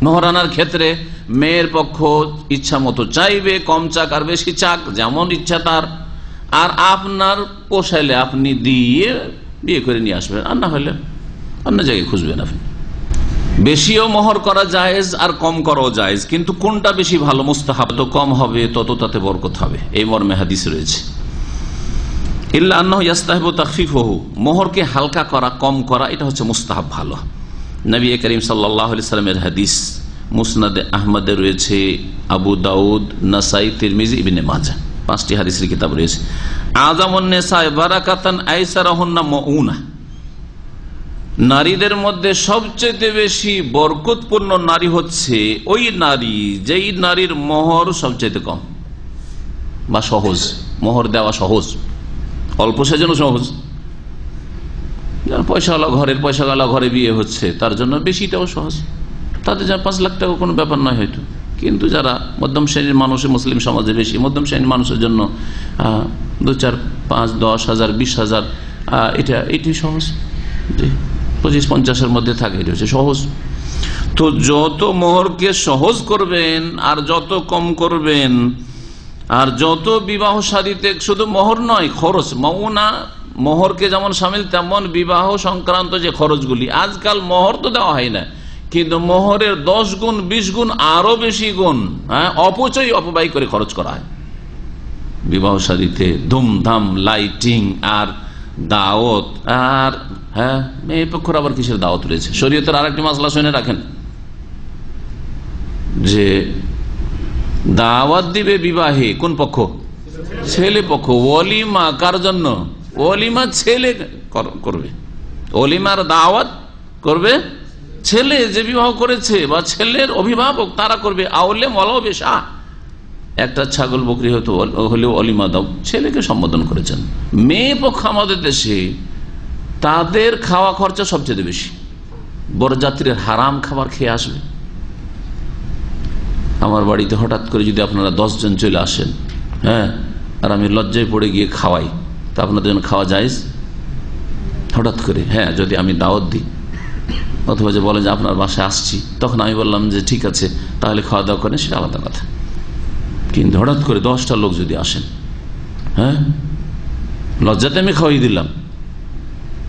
মহরানার ক্ষেত্রে মেয়ের পক্ষ ইচ্ছা মতো চাইবে, কম চাক আর বেশি চাক, যেমন ইচ্ছা তার। আর আপনার পোষাইলে আপনি দিয়ে বিয়ে করে নিয়ে আসবেন, আর না হলে অন্য জায়গায় খুঁজবেন আপনি। বেশিও মোহর করা জায়েজ আর কম করাও জায়েজ, কিন্তু কোনটা বেশি ভালো? মুস্তাহাব। তো কম হবে তত তাতে বরকত হবে, এই মর্মে হাদিস রয়েছে। ইল্লা আন্নাহু ইস্তাহিবু তাখফিফুহু, মোহরকে হালকা করা, কম করা, এটা হচ্ছে মুস্তাহাব, ভালো। নবী করিম সাল্লাল্লাহু আলাইহি সাল্লামের হাদিস মুসনাদে আহমদে রয়েছে, আবু দাউদ, নাসাই, তিরমিজি, ইবনে মাজাহ, 5টি হাদিসের কিতাব রয়েছে। আযামুন নিসায়ে বারাকাতান আইসারাহুন্না মাউনা, নারীদের মধ্যে সবচেয়ে বেশি বরকতপূর্ণ নারী হচ্ছে ওই নারী যেই নারীর মোহর সবচেয়ে কম বা সহজ, মোহর দেওয়া সহজ, অল্প সেজন্য সহজ। পয়সাওয়ালা ঘরের, পয়সাওয়ালা ঘরে বিয়ে হচ্ছে, তার জন্য বেশি দেওয়া সহজ, তাদের যা 5 লাখ টাকা কোনো ব্যাপার নয় হয়তো। কিন্তু যারা মধ্যম শ্রেণীর মানুষ, মুসলিম সমাজে বেশি মধ্যম শ্রেণীর মানুষের জন্য 2, 4, 5, 10 হাজার, 20 হাজার, এটি সহজ। 25-50-এর মধ্যে থাকে, এটা হচ্ছে সহজ। তো যত মোহরকে সহজ করবেন আর যত কম করবেন, আর যত বিবাহ শাদীতে শুধু মোহর নয়, খরচ, মাউনা, মোহরকে যেমন সামিল তেমন বিবাহ সংক্রান্ত যে খরচগুলি, আজকাল মোহর তো দেওয়া হয় না, কিন্তু মোহরের 10 গুণ 20 গুণ আরো বেশি গুণ অপব্যয় করে খরচ করা হয় বিবাহ শাদীতে। ধুমধাম, লাইটিং আর দাওয়াত, আর মেয়ে পক্ষের আবার কিসের দাওয়াত রয়েছে? শরীয়তের আরেকটি মাসলা শুনে রাখেন, যে দাওয়াত দিবে বিবাহে কোন পক্ষ? ছেলে পক্ষ। ওলিমা কার জন্য? ওলিমা ছেলে করবে, ওলিমার দাওয়াত করবে ছেলে যে বিবাহ করেছে বা ছেলের অভিভাবক, তারা করবে। আউলে মলাও বেশা, একটা ছাগল বকরি হলেও অলিমা দাও, ছেলেকে সম্বোধন করেছেন। মেয়ে পক্ষ আমাদের দেশে তাদের খাওয়া খরচা সবচেয়ে বেশি, বরযাত্রীর হারাম খাবার খেয়ে আসবে। আমার বাড়িতে হঠাৎ করে যদি আপনারা 10 জন চলে আসেন, আর আমি লজ্জায় পড়ে গিয়ে খাওয়াই, তা আপনাদের জন্য খাওয়া জায়েজ? হঠাৎ করে যদি আমি দাওয়াত দিই, অথবা যে বলেন যে আপনার বাসায় আসছি, তখন আমি বললাম যে ঠিক আছে তাহলে খাওয়া দাওয়া করেন, সেটা আলাদা কথা। কিন্তু হঠাৎ করে 10টা লোক যদি আসেন, লজ্জাতে আমি খাওয়াই দিলাম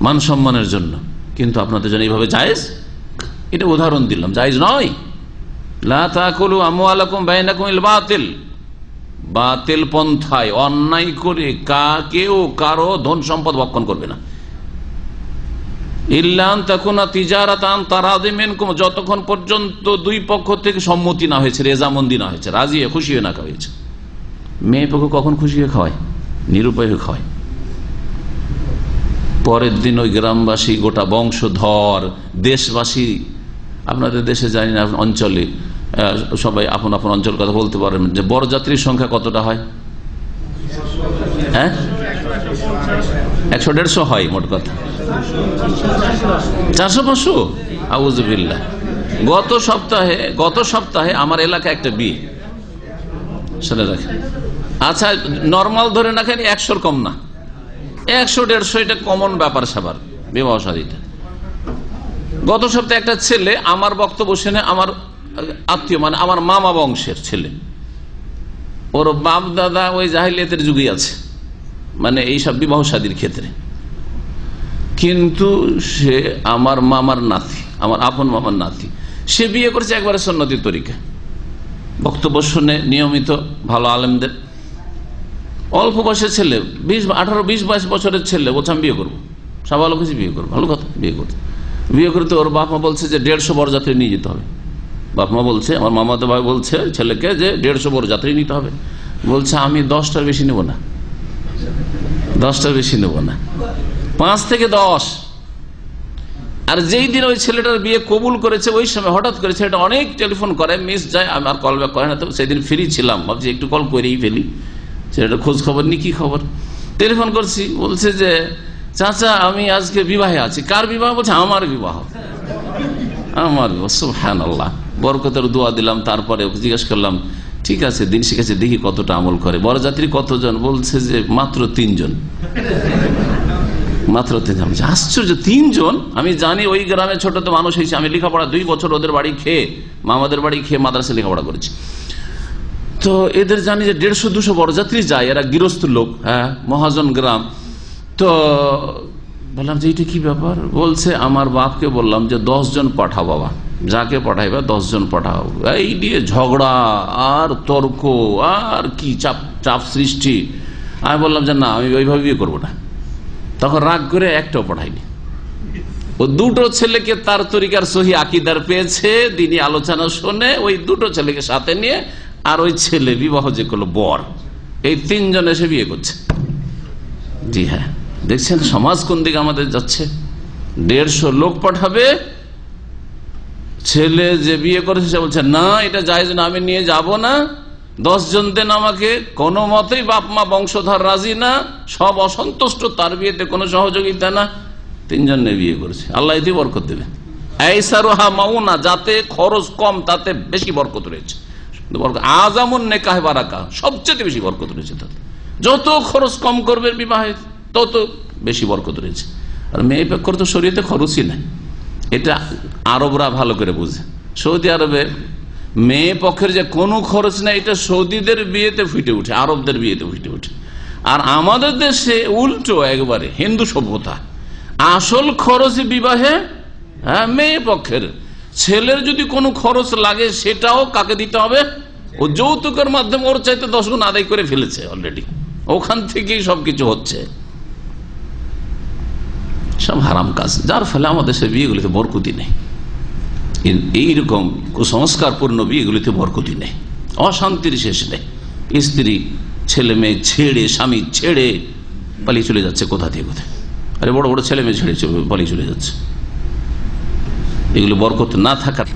মান সম্মানের জন্য, কিন্তু আপনাদের জন্য এইভাবে জায়েজ? এটা উদাহরণ দিলাম, জায়েজ নয়। লা তাকুলু আমওয়ালাকুম বাইনাকুম বিল বাতিল, বাতিল পন্থায় অন্যায় করে কেউ কারো ধন সম্পদ ভক্ষণ করবে না। ইল্লা আন তাকুনা তিজারাতান তারাদি মিনকুম, যতক্ষণ পর্যন্ত দুই পক্ষ থেকে সম্মতি না হয়েছে, রেজামন্দি না হয়েছে, রাজি হয়ে খুশি হয়ে না হয়েছে। মেয়ে পক্ষ কখন খুশি হয়ে খাওয়ায়? নিরুপায় হয়ে খাওয়ায়। পরের দিন ওই গ্রামবাসী, গোটা বংশধর, দেশবাসী, আপনাদের দেশে জানি না অঞ্চলে সবাই আপন আপন অঞ্চল কথা বলতে পারেন, যে বরযাত্রীর সংখ্যা কতটা হয়? 100-150 হয় মোট কথা, 400-500। আউযুবিল্লাহ। গত সপ্তাহে আমার এলাকায় একটা বিয়ে, শুনে রাখেন। আচ্ছা, নর্মাল ধরে রাখেন 100-র কম না, 100-150, এটা কমন ব্যাপার স্যাপার বিবাহ শাদীতে। গত সপ্তাহে একটা ছেলে আমার বক্তব্য শুনে, আমার আত্মীয়, মানে আমার মামা বংশের ছেলে, ওর বাপ দাদা ওই জাহিলিয়াতের যুগে আছে, মানে এইসব বিবাহ শাদীর ক্ষেত্রে, কিন্তু সে আমার মামার নাতি, আমার আপন মামার নাতি, সে বিয়ে করেছে একবারে সুন্নতি তরিকা, বক্তব্য শুনে নিয়মিত, ভালো আলেমদের। অল্প বয়সের ছেলে, 18-20-22 বছরের ছেলে বলছে আমি বিয়ে করবো, সাবালক হয়েছে, বিয়ে করবো, ভালো কথা। বিয়ে করতে ওর বাপ মা বলছে যে 150 বরযাত্রী নিয়ে যেতে হবে। বাপ মা বলছে, আমার মামাতো ভাই বলছে ছেলেকে যে 150 বরযাত্রী নিতে হবে। বলছে আমি 10টার বেশি নেব না, 10টার বেশি নেব না, 5 থেকে 10। আর যেই দিন ওই ছেলেটার বিয়ে কবুল করেছে, ওই সময় হঠাৎ করে ছেলেটা অনেক টেলিফোন করে, মিস যায়, আমার কল ব্যাক করে না। তো সেদিন ফ্রি ছিলাম, ভাবছি একটু কল করেই ফেলি, ছেলেটা খোঁজ খবর নি, কি খবর। টেলিফোন করছি, বলছে যে চাচা আমি আজকে বিবাহে আছি। কার বিবাহ? বলছে আমার বিবাহ। আমার বিবাহ। সুবহানাল্লাহ। বরকতের দোয়া দিলাম, তারপরে জিজ্ঞেস করলাম ঠিক আছে, দিন শিখেছে, দেখি কতটা আমল করে। বরযাত্রী কতজন? বলছে যে মাত্র 3 জন। মাত্র 3 জন। আশ্চর্য, 3 জন। আমি জানি ওই গ্রামে ছোট তো মানুষ হয়েছে, আমি লেখাপড়া 2 বছর ওদের বাড়ি খেয়ে, মামাদের বাড়ি খেয়ে মাদ্রাসা লেখাপড়া করেছি। তো এদের জানি যে 150-200 বড়যাত্রী যায়, এরা গৃহস্থ লোক, হ্যাঁ, মহাজন গ্রাম। তো বললাম যে এটা কি ব্যাপার? বলছে আমার বাপকে বললাম যে 10 জন পাঠাও বাবা, যাকে পাঠাইবা 10 জন পাঠাও। এই দিয়ে ঝগড়া আর তর্ক আর কি চাপ সৃষ্টি। আমি বললাম যে না, আমি ওইভাবে বিয়ে করবো না। তখন রাগ করে একটাও পাঠাইনি। ও 2টো ছেলেকে তার তরিকার সহি আকীদার পেয়েছে, দিনী আলোচনা শুনে ওই 2টো ছেলেকে সাথে নিয়ে আর ওই ছেলে বিবাহ যে করলো বর, এই 3 জন এসে বিয়ে করছে। জি হ্যাঁ, দেখছেন সমাজ কোন দিকে আমাদের যাচ্ছে। 150 লোক পাঠাবে, ছেলে যে বিয়ে করেছে সে বলছে না এটা জায়েজ না, আমি নিয়ে যাব না, 10 জন দেন আমাকে। কোনো মতেই বাপ মা বংশধর রাজি না, সব অসন্তুষ্ট, তার বিয়েতে কোনো সহযোগিতা না। 3 জন বিয়ে করেছে। আল্লাহ এতে বরকত দেবে। আইসারুহা মাউনা, যাতে খরচ কম তাতে বেশি বরকত রয়েছে। আজামুন নেকাহ বারাকা, সবচেয়ে বেশি বরকত রয়েছে তাতে। যত খরচ কম করবে বিবাহে তত বেশি বরকত রয়েছে। আর মেয়ে পক্ষের তো শরীয়তে খরচই নাই, এটা আরবরা ভালো করে বুঝে। সৌদি আরবে মেয়ে পক্ষের যে কোনো খরচ নেই, এটা সৌদিদের বিয়েতে ফুটে উঠে, আরবদের বিয়েতে ফুটে উঠে। আর আমাদের দেশে উল্টো, একবারে হিন্দু সভ্যতা, আসল খরচ বিবাহে হ্যাঁ মেয়ে পক্ষের। ছেলের যদি কোনো খরচ লাগে সেটাও কাকে দিতে হবে? ও যৌতুকের মাধ্যমে ওর চাইতে 10 গুণ আদায় করে ফেলেছে অলরেডি, ওখান থেকেই সবকিছু হচ্ছে। সব হারাম কাজ, যার ফলে আমাদের সে বিয়েগুলিতে বরকতি নেই। এইরকম কুসংস্কারপূর্ণ বিয়েগুলিতে বরকতি নেই, অশান্তির শেষ নেই। স্ত্রী ছেলে মেয়ে ছেড়ে, স্বামী ছেড়ে পালিয়ে চলে যাচ্ছে কোথা থেকে কোথায়। আরে বড় বড় ছেলে মেয়ে ছেড়ে পালিয়ে চলে যাচ্ছে। এগুলো বরকত না থাকার